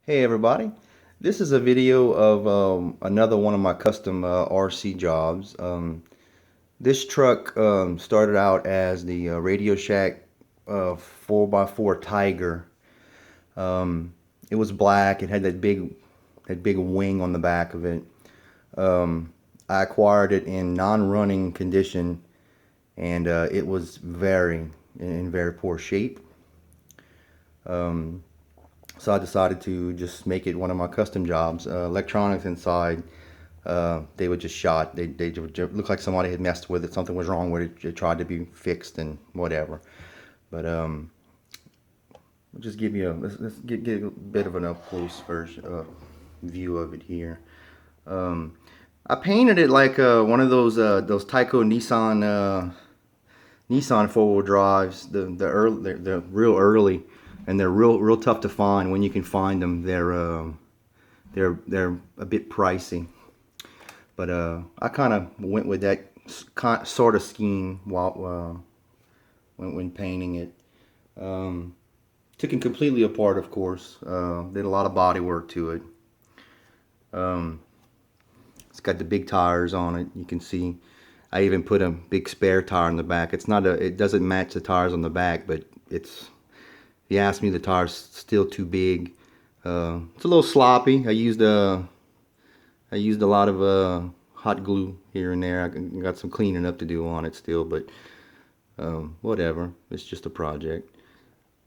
Hey everybody, this is a video of another one of my custom RC jobs. This truck started out as the Radioshack 4x4 Tiger. It was black. It had that big wing on the back of it. I acquired it in non-running condition, and it was in very poor shape. So I decided to just make it one of my custom jobs. Electronics inside, they were just shot. They looked like somebody had messed with it. Something was wrong with it. It tried to be fixed and whatever. But I'll just give you let's get a bit of an up close view of it here. I painted it like one of those Tyco Nissan four-wheel drives. They're real early. And they're real tough to find. When you can find them, they're a bit pricey. But I kind of went with that sort of scheme when painting it. Took it completely apart, of course. Did a lot of body work to it. It's got the big tires on it. You can see. I even put a big spare tire in the back. It doesn't match the tires on the back, but it's. If you ask me, the tire's still too big. It's a little sloppy. I used a lot of hot glue here and there. I got some cleaning up to do on it still, but whatever. It's just a project.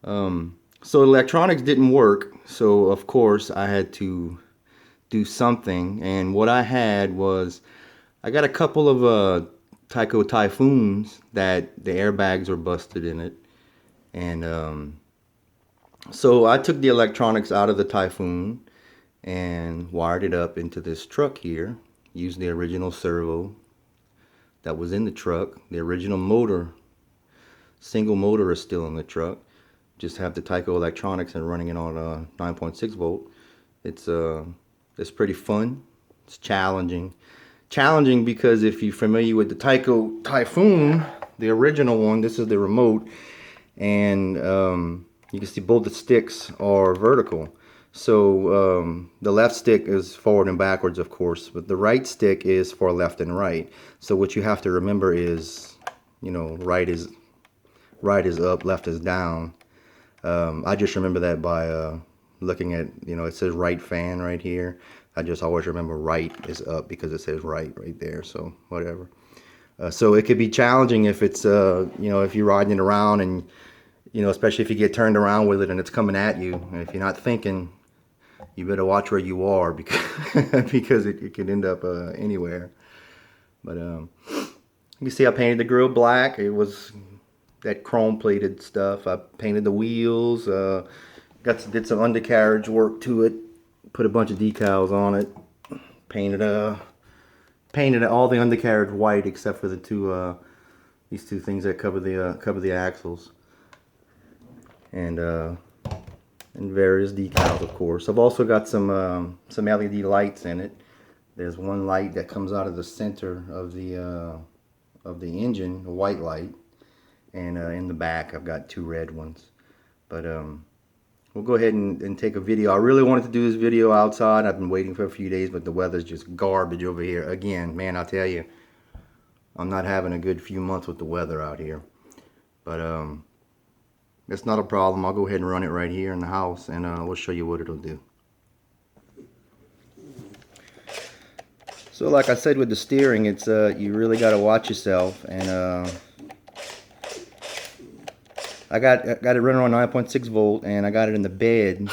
So electronics didn't work, so of course I had to do something. And what I had was I got a couple of Tyco Typhoons that the airbags were busted in it, and so I took the electronics out of the Typhoon and wired it up into this truck here. Used the original servo that was in the truck. The original motor, single motor, is still in the truck. Just have the Tyco electronics and running it on a 9.6 volt. It's pretty fun. It's challenging. Challenging because if you're familiar with the Tyco Typhoon, the original one, this is the remote, and you can see both the sticks are vertical. So the left stick is forward and backwards, of course, but the right stick is for left and right. So what you have to remember is, right is up, left is down. I just remember that by looking at, it says right fan right here. I just always remember right is up because it says right there. So whatever. So it could be challenging if it's, if you're riding it around and especially if you get turned around with it and it's coming at you. And if you're not thinking, you better watch where you are because it could end up anywhere. But you can see I painted the grill black. It was that chrome plated stuff. I painted the wheels. Did some undercarriage work to it. Put a bunch of decals on it. Painted all the undercarriage white except for these two things that cover the axles. And various decals, of course. I've also got some LED lights in it. There's one light that comes out of the center of the engine, a white light, and in the back I've got two red ones. But we'll go ahead and take a video. I really wanted to do this video outside. I've been waiting for a few days, but the weather's just garbage over here. Again, man, I'll tell you, I'm not having a good few months with the weather out here. But that's not a problem. I'll go ahead and run it right here in the house, and we'll show you what it'll do. So like I said with the steering, it's you really got to watch yourself. And I got it running on 9.6 volt, and I got it in the bed.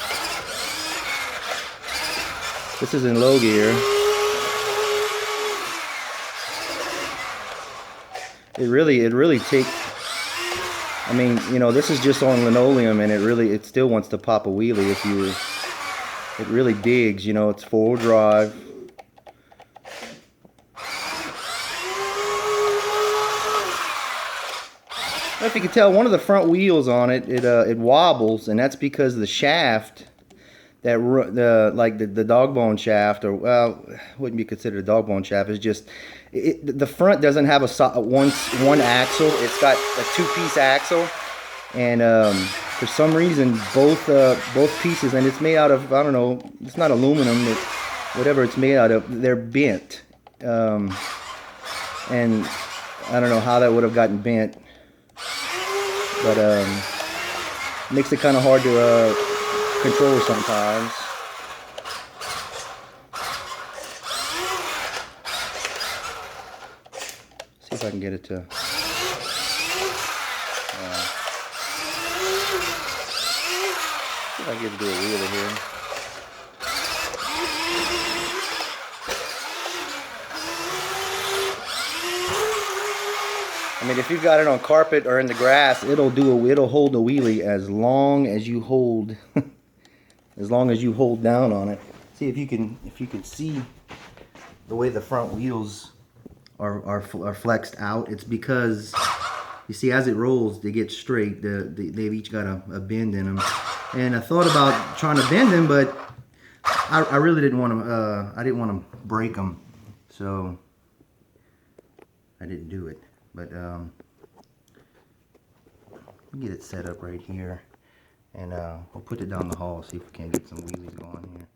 This is in low gear. It really takes. I mean, this is just on linoleum, and it still wants to pop a wheelie it really digs, it's four-wheel drive. If you can tell, one of the front wheels on it wobbles, and that's because the shaft, the dog bone shaft, or well, wouldn't be considered a dog bone shaft. It's just the front doesn't have one axle. It's got a two-piece axle, And for some reason, both pieces, and it's made out of, I don't know, it's not aluminum, whatever it's made out of, they're bent. And I don't know how that would have gotten bent, but makes it kind of hard to control sometimes. See if I can get it to. See if I can get it to do a wheeler here. I mean, if you've got it on carpet or in the grass, it'll hold the wheelie as long as you hold, as long as you hold down on it. See if you can see the way the front wheels are flexed out. It's because you see, as it rolls, they get straight. They've each got a bend in them. And I thought about trying to bend them, but I really didn't want to. I didn't want to break them, so I didn't do it. But get it set up right here, and we'll put it down the hall. See if we can get some wheelies going here.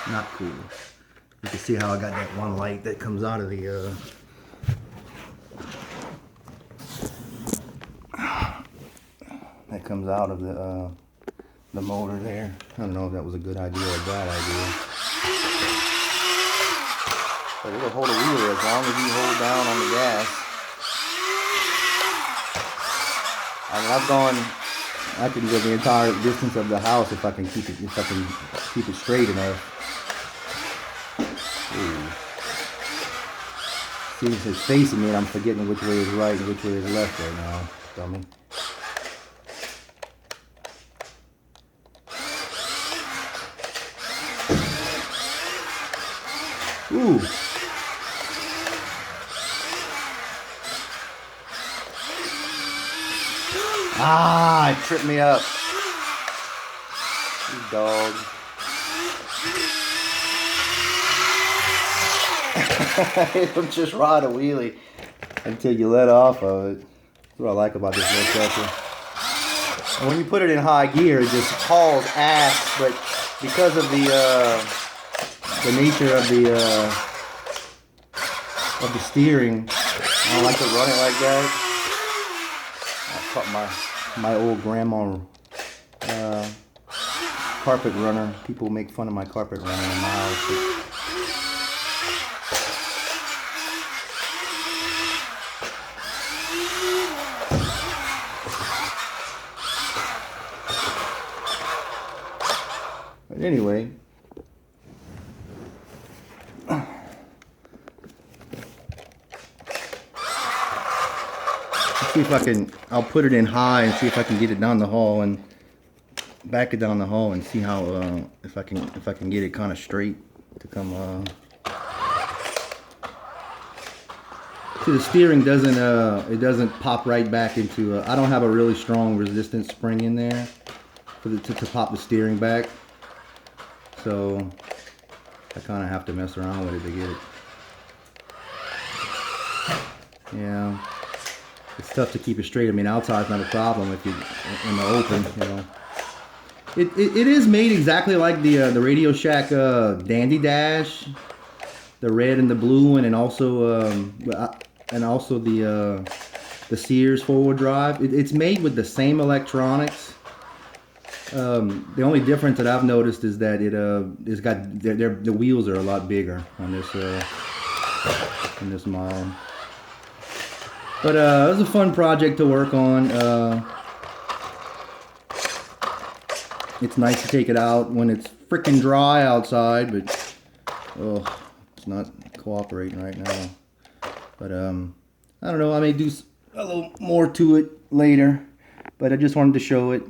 Not cool. You can see how I got that one light that comes out of the the motor there. I don't know if that was a good idea or a bad idea. But it'll hold a wheelie as long as you hold down on the gas. I mean, I can go the entire distance of the house if I can keep it straight enough. Ooh. See, it's facing me and I'm forgetting which way is right and which way is left right now, dummy. Ooh. Ah, it tripped me up. You dog. It'll just ride a wheelie until you let off of it. That's what I like about this little sucker. And when you put it in high gear, it just hauls ass, but because of the nature of the steering, I don't like to run it like that. I caught my old grandma carpet runner. People make fun of my carpet runner in my house. But anyway, let's see if I can. I'll put it in high and see if I can get it down the hall and back it down the hall and see how if I can get it kind of straight to come. See, the steering doesn't it doesn't pop right back into. I don't have a really strong resistance spring in there for to pop the steering back. So I kind of have to mess around with it to get it. Yeah, it's tough to keep it straight. I mean, outside's not a problem if you in the open, you know. It is made exactly like the Radioshack Dandy Dash, the red and the blue one, and also the Sears 4-wheel drive. It's made with the same electronics. The only difference that I've noticed is that it's got the wheels are a lot bigger on this model. But it was a fun project to work on. It's nice to take it out when it's freaking dry outside, but oh, it's not cooperating right now. But I don't know. I may do a little more to it later, but I just wanted to show it.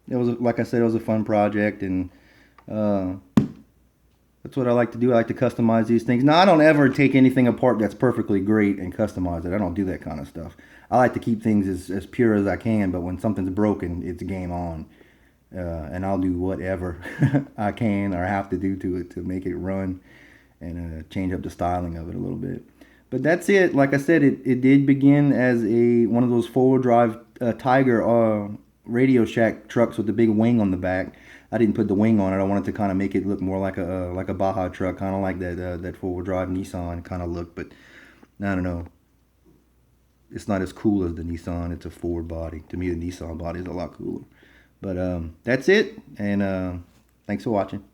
It was, like I said, it was a fun project, and it That's what I like to do. I like to customize these things. Now, I don't ever take anything apart that's perfectly great and customize it. I don't do that kind of stuff. I like to keep things as pure as I can, but when something's broken, it's game on. And I'll do whatever I can or have to do to it to make it run and change up the styling of it a little bit. But that's it. Like I said, it did begin as one of those four-wheel drive Tiger Radioshack trucks with the big wing on the back. I didn't put the wing on it. I wanted to kind of make it look more like a Baja truck, kind of like that four-wheel drive Nissan kind of look. But I don't know. It's not as cool as the Nissan. It's a Ford body. To me, the Nissan body is a lot cooler. But that's it. And thanks for watching.